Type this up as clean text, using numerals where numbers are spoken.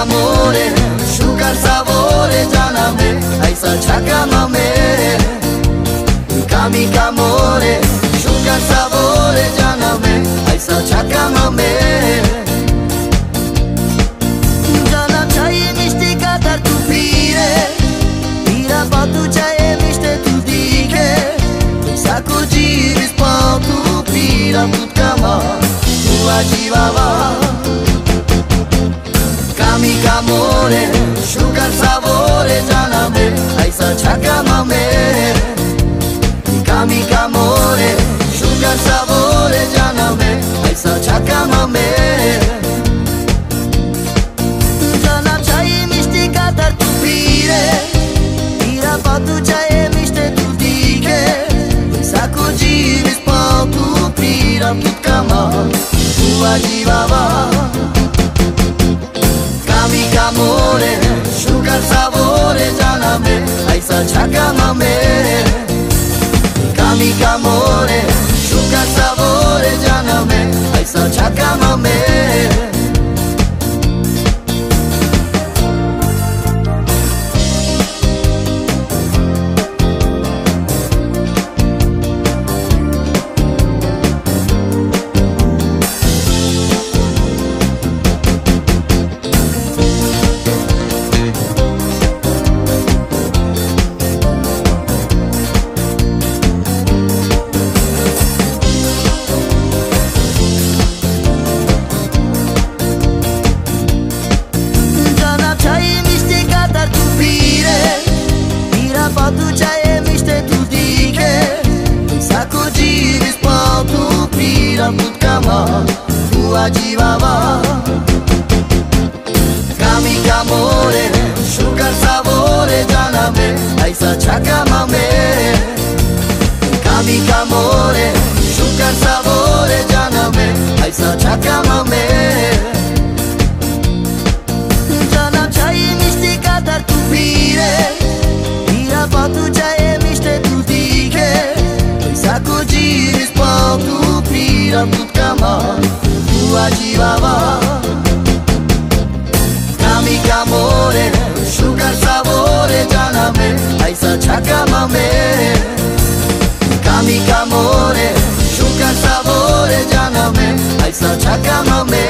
amore, sugar sabore janame, aisa chaka mame. Kami amore, sugar sabore janame, aisa chaka mame. Jana chahiye mishti kadar tu pire, pira batu chahiye mishte tu dike. Sako jiris pa tu pira tut kama, tu ajivava. Kami amore, sugar sabore janame, aisa chaka mame. Kami amore, sugar sabore janame, aisa chaka mame. Jana chahiye mishti kadar tu pire, pira batu chahiye mishte tu dike. Sako jiris pa tu pira tut kama, tu ajivava. Kami amore, sugar sabore janame, aisa chaka mame. Kami amore, sugar sabore janame, aisa chaka mame. Tu chahiye mishte tu dike. Sako jiris pa tu pira tut kama, tu ajivava. Kami amore, sugar sabore janame, aisa chaka mame. Kami amore, sugar sabore janame, aisa chaka mame. Jana chahiye mishti kadar tu pire, batu chahiye mishte tu dike. Sako jiris pa tu pira tut kama, tu ajivava. Kami amore, sugar sabore janame, aisa chaka mame. Kami amore, sugar sabore janame, aisa chaka mame.